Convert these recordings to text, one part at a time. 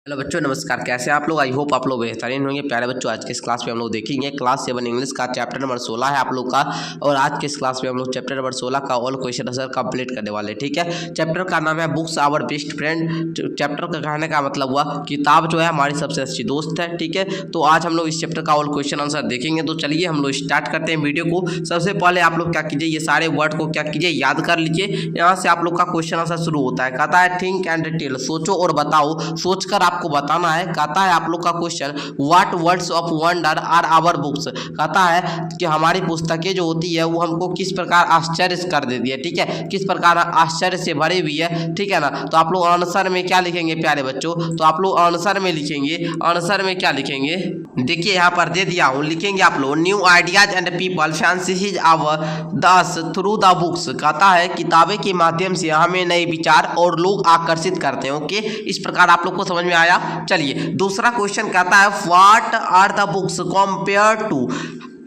Hello बच्चों, नमस्कार। कैसे हैं आप लोग? आई होप आप लोग बेहतरीन होंगे। प्यारे बच्चों, आज के इस क्लास में हम लोग देखेंगे क्लास 7 इंग्लिश का चैप्टर नंबर 16 है आप लोग का। और आज के इस क्लास में हम लोग चैप्टर नंबर 16 का ऑल क्वेश्चन आंसर कंप्लीट करने वाले। ठीक है, चैप्टर का नाम है books our best friend. Chapter का कहने का मतलब हुआ किताब जो है हमारी सबसे अच्छी दोस्त है। ठीक है, तो आज हम लोग इस चैप्टर का ऑल क्वेश्चन आंसर देखेंगे। तो चलिए हम लोग स्टार्ट करते हैं वीडियो को। सबसे पहले आप लोग क्या कीजिए, ये सारे वर्ड को क्या कीजिए, याद कर लीजिए। यहाँ से आप लोग का क्वेश्चन आंसर शुरू होता है। कहता है थिंक एंड टेल, सोचो और बताओ। सोचकर आपको बताना है। कहता है आप लोग का question what words of wonder are our books. कहता है कि हमारी पुस्तकें जो होती है वो हमको किस प्रकार आश्चर्य कर देती है। ठीक है, किस प्रकार आश्चर्य से भरी हुई है। ठीक है ना, तो आप लोग आंसर में क्या लिखेंगे प्यारे बच्चों? तो आप लोग आंसर में लिखेंगे, आंसर में क्या लिखेंगे, देखिए यहाँ पर दे दिया हूँ। लिखेंगे आप लोग new ideas and people fancies our thus through the books. कहता है किताबें के माध्यम से हमें नए विचार और लोग आकर्षित करते हैं। ओके, इस प्रकार आप लोग को समझ में आया। चलिए दूसरा क्वेश्चन कहता है what are the books compare to.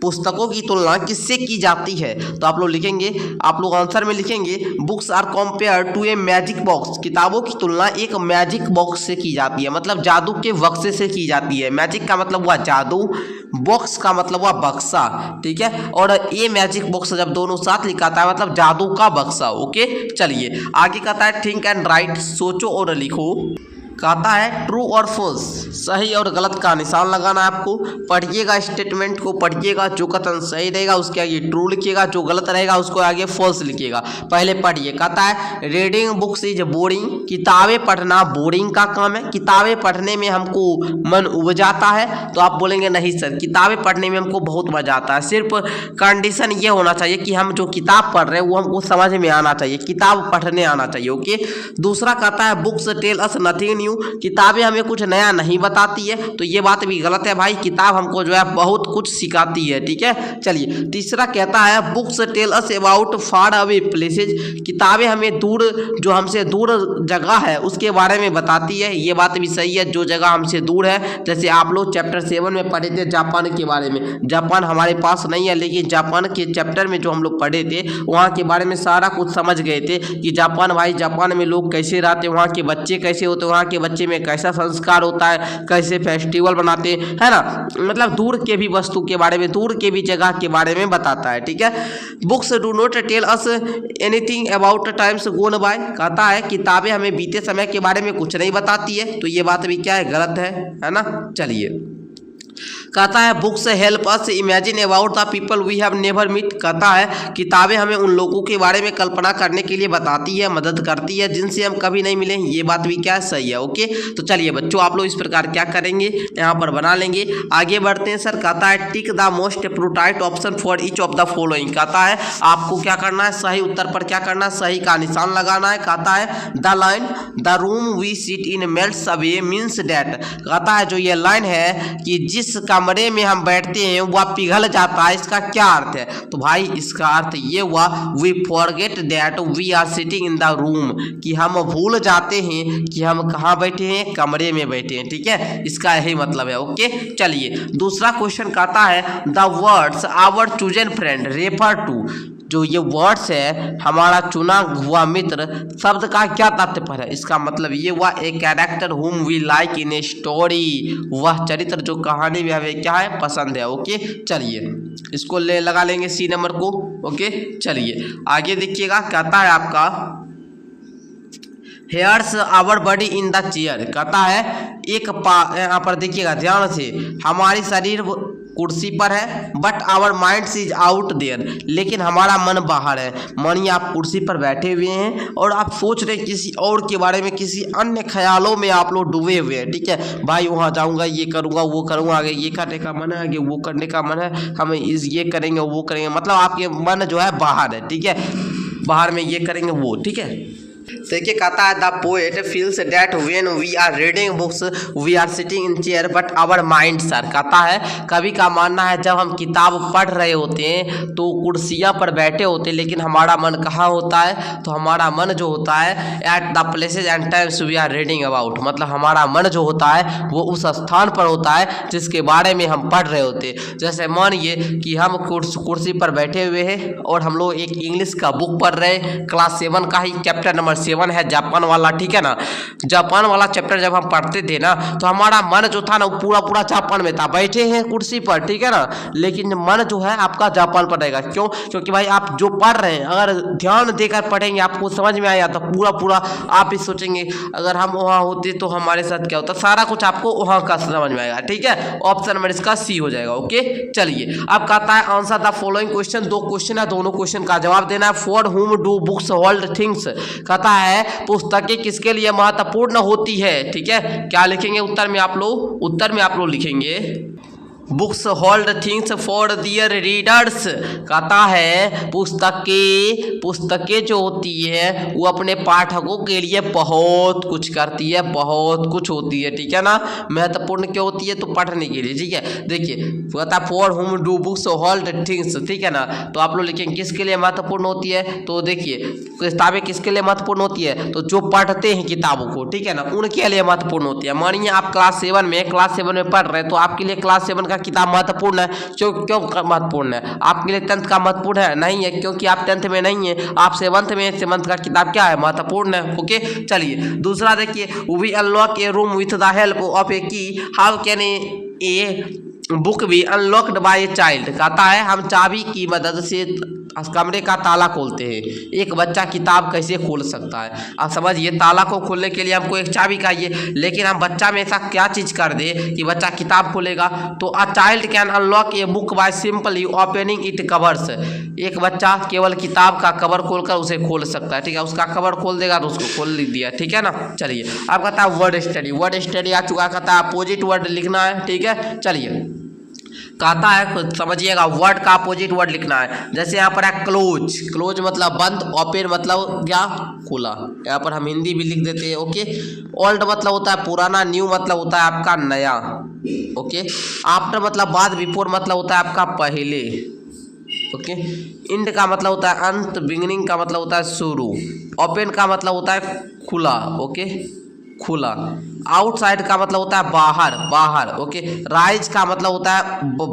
पुस्तकों की तुलना किससे की जाती है? तो आप लोग लिखेंगे, आप लोग आंसर में लिखेंगे books are compare to a magic box. किताबों की तुलना एक मैजिक बॉक्स से की जाती है, मतलब जादू के बक्से से की जाती है। मैजिक का मतलब हुआ जादू, बॉक्स का मतलब हुआ बक्सा। ठीक है, और ये मैजिक बॉक्स जब दोनों साथ लिखाता है मतलब जादू का बक्सा। ओके, चलिए आगे कहता है थिंक एंड राइट, सोचो और लिखो। कहता है ट्रू और फॉल्स, सही और गलत का निशान लगाना है आपको। पढ़िएगा स्टेटमेंट को, पढ़िएगा, जो कथन सही रहेगा उसके आगे ट्रू लिखिएगा, जो गलत रहेगा उसको आगे फॉल्स लिखिएगा। पहले पढ़िए। कहता है रीडिंग बुक्स इज बोरिंग, किताबें पढ़ना बोरिंग का काम है। किताबें पढ़ने में हमको मन उब जाता है। तो आप बोलेंगे नहीं सर, किताबें पढ़ने में हमको बहुत मजा आता है। सिर्फ कंडीशन ये होना चाहिए कि हम जो किताब पढ़ रहे हैं वो हमको समझ में आना चाहिए, किताब पढ़ने आना चाहिए। ओके, दूसरा कहता है बुक्स टेल अस नथिंग, किताबें हमें कुछ नया नहीं बताती है। तो ये बात भी गलत है भाई, किताब हमको जो है बहुत कुछ सिखाती है। ठीक है, चलिए तीसरा कहता है books tell us about far away places, किताबें हमें दूर, जो हमसे दूर जगह है उसके बारे में बताती है। ये बात भी सही है, जो जगह हमसे दूर है। जैसे आप लोग चैप्टर 7 में पढ़े थे जापान के बारे में। जापान हमारे पास नहीं है, लेकिन जापान के चैप्टर में जो हम लोग पढ़े थे वहाँ के बारे में सारा कुछ समझ गए थे कि जापान भाई, जापान में लोग कैसे रहते, वहाँ के बच्चे कैसे होते, वहाँ के बच्चे में कैसा संस्कार होता है, कैसे फेस्टिवल बनाते हैं, है ना। मतलब दूर के भी वस्तु के बारे में, दूर के भी जगह के बारे में बताता है। ठीक है, books do not tell us anything about times gone by. कहता है किताबें हमें बीते समय के बारे में कुछ नहीं बताती है। तो ये बात भी क्या है, गलत है ना। चलिए कहता है books help us imagine about the people we have never meet. कहता है किताबें हमें उन लोगों के बारे में कल्पना करने के लिए बताती है, मदद करती है जिनसे हम कभी नहीं मिले। ये बात भी क्या है, सही है। ओके, तो चलिए बच्चों आप लोग इस प्रकार क्या करेंगे, यहाँ पर बना लेंगे। आगे बढ़ते हैं सर। कहता है tick the most appropriate option for each of the following. कहता है आपको क्या करना है, सही उत्तर पर क्या करना है, सही का निशान लगाना है। कहता है the line the room we sit in melts away means that. कहता है जो ये लाइन है कि जिस कमरे में हम बैठते हैं वह पिघल जाता है, इसका क्या अर्थ है? तो भाई इसका अर्थ ये हुआ we forget that we are sitting in the room, कि हम भूल जाते हैं कि हम कहाँ बैठे हैं, कमरे में बैठे हैं। ठीक है, इसका यही मतलब है। ओके, चलिए दूसरा क्वेश्चन कहता है the words our chosen friend refer to. जो ये वर्ड्स है हमारा चुना हुआ मित्र शब्द का क्या तात्पर्य है? इसका मतलब ये हुआ a character whom we like in a story, वह चरित्र जो कहानी में हमें क्या है, पसंद है। ओके, चलिए इसको ले लगा लेंगे सी नंबर को। ओके, चलिए आगे देखिएगा। कहता है आपका here's our body in the chair. कहता है एक यहाँ पर देखिएगा ध्यान से, हमारी शरीर कुर्सी पर है but our mind is out there, लेकिन हमारा मन बाहर है। मानिए आप कुर्सी पर बैठे हुए हैं और आप सोच रहे हैं किसी और के बारे में, किसी अन्य ख्यालों में आप लोग डूबे हुए हैं। ठीक है भाई, वहाँ जाऊँगा, ये करूँगा, वो करूँगा, आगे ये करने का मन है, आगे वो करने का मन है, हम ये करेंगे वो करेंगे, मतलब आपके मन जो है बाहर है। ठीक है, बाहर में ये करेंगे वो। ठीक है, देखिए कहता है the poet feels that when we are reading books we are sitting in chair but our mind soars. कहता है कवि का मानना है जब हम किताब पढ़ रहे होते हैं तो कुर्सियां पर बैठे होते हैं, लेकिन हमारा मन कहाँ होता है? तो हमारा मन जो होता है at the places and times we are reading about, मतलब हमारा मन जो होता है वो उस स्थान पर होता है जिसके बारे में हम पढ़ रहे होते हैं। जैसे मानिए कि हम कुर्सी पर बैठे हुए हैं और हम लोग एक इंग्लिश का बुक पढ़ रहे हैं, क्लास 7 का ही चैप्टर नंबर 7 7 है जापान वाला, ठीक है ना। जापान वाला चैप्टर जब हम पढ़ते थे ना तो हमारा मन जो था ना वो पूरा पूरा जापान में था, बैठे हैं कुर्सी पर, ठीक है ना, लेकिन मन जो है आपका जापान पर रहेगा। क्यों? क्योंकि भाई आप जो पढ़ रहे हैं अगर ध्यान देकर पढ़ेंगे आपको समझ में आया तो पूरा पूरा आप ही सोचेंगे अगर हम वहाँ होते तो हमारे साथ क्या होता, सारा कुछ आपको वहाँ का समझ में आएगा, ठीक है। ऑप्शन नंबर इसका सी हो जाएगा। ओके चलिए अब कहता है answer the following question. 2 question है, दोनों क्वेश्चन का जवाब देना है। फॉर हुम डू बुक्स होल्ड थिंग्स, कहता है पुस्तकें किसके लिए महत्वपूर्ण होती है, ठीक है। क्या लिखेंगे उत्तर में आप लोग लिखेंगे books hold things for their readers, कहता है पुस्तकें जो होती है वो अपने पाठकों के लिए बहुत कुछ करती है, बहुत कुछ होती है, ठीक है ना। महत्वपूर्ण क्यों होती है? तो पढ़ने के लिए, ठीक है। देखिए कहता है फॉर हुम डू बुक्स होल्ड थिंग्स, ठीक है ना। तो आप लोग लिखेंगे किसके लिए महत्वपूर्ण होती है, तो देखिए किताबें किसके लिए महत्वपूर्ण होती है, तो जो पढ़ते हैं किताबों को, ठीक है ना, उनके लिए महत्वपूर्ण होती है। मानिए आप क्लास 7 में पढ़ रहे हैं तो आपके लिए क्लास 7 किताब महत्वपूर्ण है। क्यों महत्वपूर्ण है? आपके लिए 10th का महत्वपूर्ण है? नहीं है, क्योंकि आप 10th में नहीं है, आप 7th में। 7th का किताब क्या है? महत्वपूर्ण है। ओके चलिए दूसरा देखिए we unlock a room with the help of a key, how can a book be unlocked by a child, कहता है हम चाबी की मदद से कमरे का ताला खोलते हैं। एक बच्चा किताब कैसे खोल सकता है? आप समझिए ताला को खोलने के लिए हमको एक चाबी चाहिए, लेकिन हम बच्चा में ऐसा क्या चीज़ कर दे कि बच्चा किताब खोलेगा? तो a child can unlock a book by simply opening it covers, एक बच्चा केवल किताब का कवर खोलकर उसे खोल सकता है, ठीक है। उसका कवर खोल देगा तो उसको खोल दिया, ठीक है ना। चलिए अब कहता है वर्ड स्टडी आ चुका, कहता है अपोजिट वर्ड लिखना है, ठीक है। चलिए कहता है समझिएगा वर्ड का अपोजिट वर्ड लिखना है। जैसे यहाँ पर है क्लोज मतलब बंद, ओपन मतलब क्या? खुला। यहाँ पर हम हिंदी भी लिख देते हैं। ओके ओल्ड मतलब होता है पुराना, न्यू मतलब होता है आपका नया। ओके आफ्टर मतलब बाद, बिफोर मतलब होता है आपका पहले। ओके इंड का मतलब होता है अंत, बिगिनिंग का मतलब होता है शुरू, ओपन का मतलब होता है खुला। ओके खुला। आउटसाइड का मतलब होता है बाहर। ओके राइज का मतलब होता है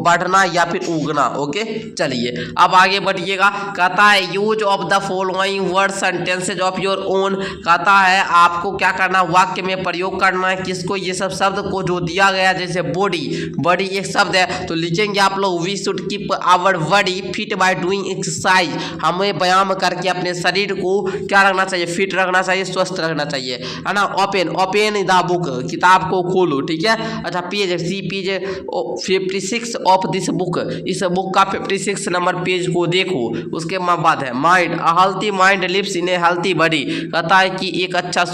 बढ़ना या फिर उगना। ओके चलिए अब आगे बढ़िएगा। कहता है use of the following word sentences of your own, कहता है आपको क्या करना, वाक्य में प्रयोग करना है। किसको? ये सब शब्द को जो दिया गया, जैसे बॉडी एक शब्द है तो लिखेंगे आप लोग we should keep our body fit by doing exercise, हमें व्यायाम करके अपने शरीर को क्या रखना चाहिए? फिट रखना चाहिए, स्वस्थ रखना चाहिए, है ना। ओपन द बुक, किताब को खोलो, ठीक है। अच्छा पेज 56 ऑफ दिस बुक, इस बुक का 56 नंबर पेज को देखो। उसके बाद है mind, a healthy mind lives in a healthy body, कहता है कि एक अच्छा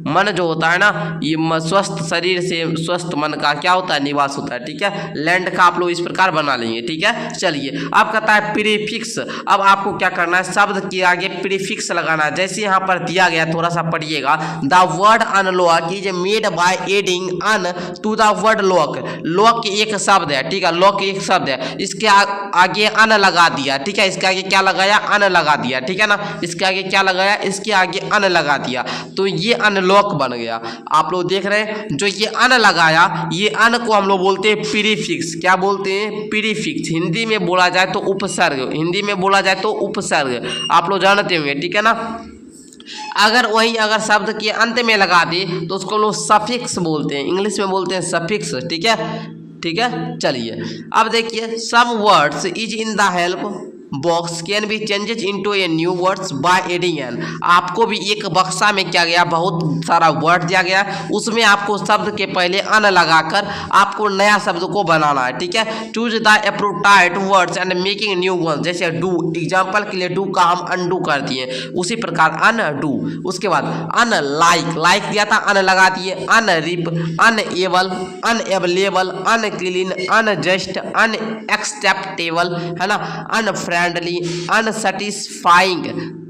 मन जो होता है ना, ये स्वस्थ शरीर से स्वस्थ मन का क्या होता है? निवास होता है, ठीक है। लैंड का आप लोग इस प्रकार बना लेंगे, ठीक है। चलिए अब कहता है प्रीफिक्स, अब आपको क्या करना है? शब्द के आगे प्रीफिक्स लगाना है। जैसे यहाँ पर दिया गया, थोड़ा सा पढ़िएगा। The word unlock is made by adding un to the word lock, lock एक शब्द है, ठीक है। लॉक एक शब्द है, इसके आगे अन लगा दिया, ठीक है। इसके आगे क्या लगाया? अन लगा दिया, ठीक है ना। इसके आगे क्या लगाया? इसके आगे अन लगा दिया, तो ये अनलॉक बन गया। आप लोग देख रहे हैं जो ये अन लगाया, ये अन को हम लोग बोलते हैं प्रीफिक्स। क्या बोलते हैं? प्रीफिक्स। हिंदी में बोला जाए तो उपसर्ग, आप लोग जानते होंगे, ठीक है ना। अगर शब्द के अंत में लगा दे तो उसको लोग सफिक्स बोलते हैं, इंग्लिश में बोलते हैं सफिक्स, ठीक है। चलिए अब देखिए some words is in the help box can be changes into a new words by adding an, आपको भी एक बक्सा में क्या गया? बहुत सारा वर्ड दिया गया, उसमें आपको शब्द के पहले अन लगाकर आपको नया शब्द को बनाना है, ठीक है। Choose the appropriate words and making new words, जैसे डू, एग्जांपल के लिए डू का हम अनडू कर दिए, उसी प्रकार अनडू। उसके बाद लाइक दिया था, अन लगा दिए, अनरिप, अनएबल, अनएबलेबल, अनक्लीन, अनजस्ट, अनएक्सेप्टेबल, है ना, unfriendly, unsatisfying,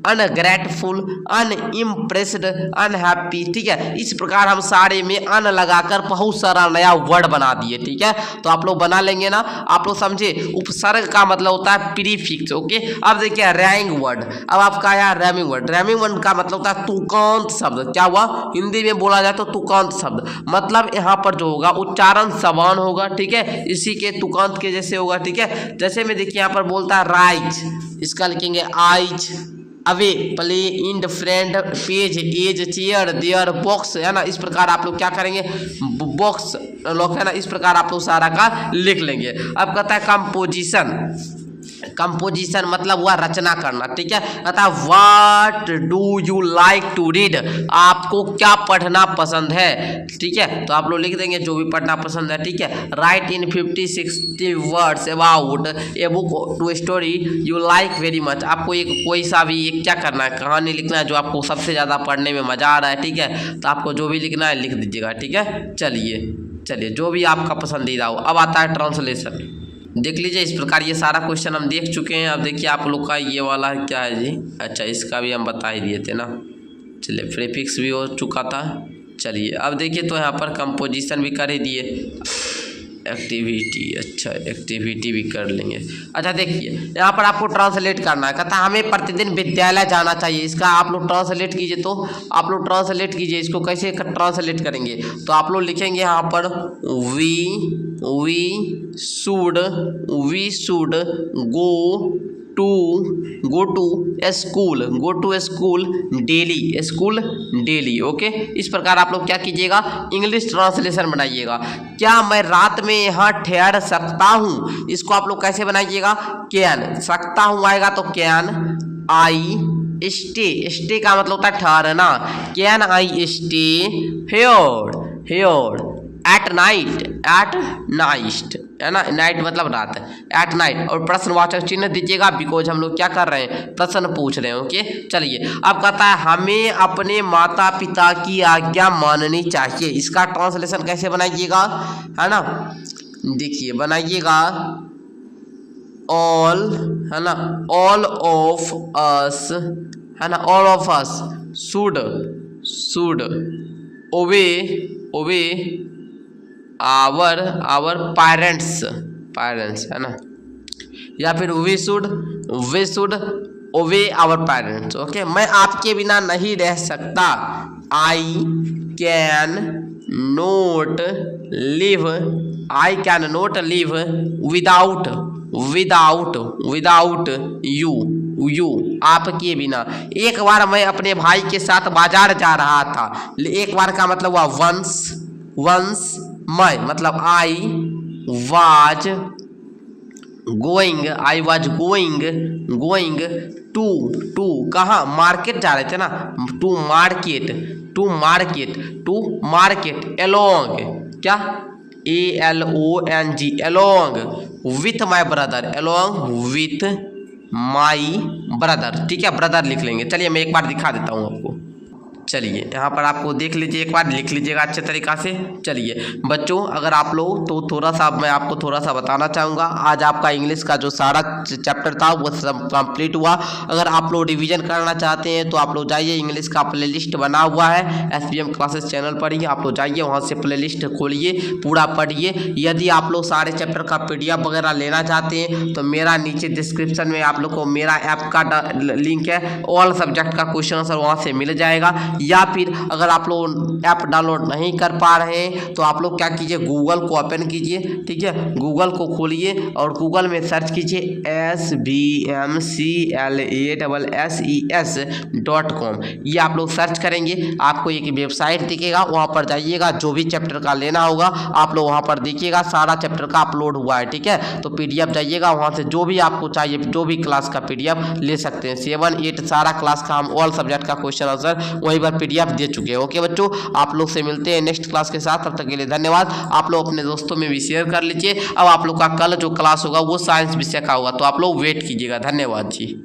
ungrateful, unimpressed, unhappy, ठीक है। इस प्रकार हम सारे में अन लगाकर बहुत सारा नया वर्ड बना दिए, ठीक है। तो आप लोग बना लेंगे ना, आप लोग समझे। उपसर्ग का मतलब होता है प्रीफिक्स। ओके अब देखिए रैंग वर्ड, अब आपका आया रैमिंग वर्ड। रैमिंग वर्ड का मतलब होता है तुकांत शब्द। क्या हुआ? हिंदी में बोला जाए तो तुकांत शब्द, मतलब यहाँ पर जो होगा उच्चारण समान होगा, ठीक है, इसी के तुकांत के जैसे होगा, ठीक है। जैसे में देखिए यहाँ पर बोलता है राइज, इसका लिखेंगे eyes, away, play, end, friend, page, age, chair, there, box, है ना। इस प्रकार आप लोग क्या करेंगे, बॉक्स लोग, है ना, इस प्रकार आप लोग सारा का लिख लेंगे। अब कहता है कंपोजिशन, कंपोजिशन मतलब हुआ रचना करना, ठीक है। कहता है what do you like to read, आपको क्या पढ़ना पसंद है, ठीक है। तो आप लोग लिख देंगे जो भी पढ़ना पसंद है, ठीक है। Write in 50-60 words about a book to story you like very much, आपको एक कोई सा भी एक क्या करना है, कहानी लिखना है जो आपको सबसे ज़्यादा पढ़ने में मज़ा आ रहा है, ठीक है। तो आपको जो भी लिखना है लिख दीजिएगा, ठीक है। चलिए जो भी आपका पसंदीदा हो। अब आता है ट्रांसलेशन, देख लीजिए। इस प्रकार ये सारा क्वेश्चन हम देख चुके हैं। अब देखिए आप लोग का ये वाला क्या है जी, अच्छा इसका भी हम बता ही दिए थे ना। चलिए प्रीफिक्स भी हो चुका था। चलिए अब देखिए, तो यहाँ पर कंपोजिशन भी कर ही दिए, एक्टिविटी, अच्छा एक्टिविटी भी कर लेंगे। अच्छा देखिए यहाँ पर आपको ट्रांसलेट करना है, कहता है हमें प्रतिदिन विद्यालय जाना चाहिए। इसका आप लोग ट्रांसलेट कीजिए, तो आप लोग ट्रांसलेट कीजिए, इसको कैसे ट्रांसलेट करेंगे। तो आप लोग लिखेंगे यहाँ पर we should go to school daily, okay. इस प्रकार आप लोग क्या कीजिएगा, इंग्लिश ट्रांसलेशन बनाइएगा। क्या मैं रात में यहाँ ठहर सकता हूँ, इसको आप लोग कैसे बनाइएगा, कैन, सकता हूँ आएगा तो कैन आई स्टे का मतलब होता है ठहरना, can I stay here at night, है ना। नाइट मतलब रात, एट नाइट। और प्रश्नवाचक चिन्ह दीजिएगा, बिकॉज हम लोग क्या कर रहे हैं, प्रश्न पूछ रहे हैं, ओके। चलिए अब कहता है हमें अपने माता पिता की आज्ञा माननी चाहिए। इसका ट्रांसलेशन कैसे बनाइएगा, है ना। देखिए बनाइएगा ऑल, है ना, ऑल ऑफ अस, है ना, all of us should obey our parents, है ना, या फिर we should obey our parents, okay. मैं आपके बिना नहीं रह सकता, I can not live without you आपके बिना। एक बार मैं अपने भाई के साथ बाजार जा रहा था, एक बार का मतलब हुआ वंस मैं मतलब आई वाज गोइंग टू कहाँ, मार्केट जा रहे थे ना, टू मार्केट एलोंग, क्या ALONG along with my brother, ठीक है, ब्रदर लिख लेंगे। चलिए मैं एक बार दिखा देता हूँ आपको। चलिए यहाँ पर आपको देख लीजिए, एक बार लिख लीजिएगा अच्छे तरीक़ा से। चलिए बच्चों, अगर आप लोग तो थोड़ा सा मैं आपको थोड़ा सा बताना चाहूँगा, आज आपका इंग्लिश का जो सारा चैप्टर था वो सब कंप्लीट हुआ। अगर आप लोग रिवीजन करना चाहते हैं तो आप लोग जाइए, इंग्लिश का प्लेलिस्ट बना हुआ है SBM क्लासेस चैनल पर ही, आप लोग जाइए वहाँ से प्लेलिस्ट खोलिए, पूरा पढ़िए। यदि आप लोग सारे चैप्टर का PDF वगैरह लेना चाहते हैं तो मेरा नीचे डिस्क्रिप्शन में आप लोग को मेरा ऐप का लिंक है, ऑल सब्जेक्ट का क्वेश्चन आंसर वहाँ से मिल जाएगा। या फिर अगर आप लोग ऐप डाउनलोड नहीं कर पा रहे हैं तो आप लोग क्या कीजिए, गूगल को ओपन कीजिए, ठीक है, गूगल को खोलिए और गूगल में सर्च कीजिए SBMCLASSES.com। ये आप लोग सर्च करेंगे, आपको एक वेबसाइट दिखेगा, वहाँ पर जाइएगा, जो भी चैप्टर का लेना होगा आप लोग वहाँ पर देखिएगा, सारा चैप्टर का अपलोड हुआ है, ठीक है। तो PDF जाइएगा, वहाँ से जो भी आपको चाहिए, जो भी क्लास का PDF ले सकते हैं। 7, 8 सारा क्लास का हम ऑल सब्जेक्ट का क्वेश्चन आंसर वहीं पर PDF दे चुके हैं, ओके बच्चों। आप लोग से मिलते हैं नेक्स्ट क्लास के साथ, तब तक के लिए धन्यवाद। आप लोग अपने दोस्तों में भी शेयर कर लीजिए। अब आप लोग का कल जो क्लास होगा वो साइंस विषय का होगा, तो आप लोग वेट कीजिएगा। धन्यवाद जी।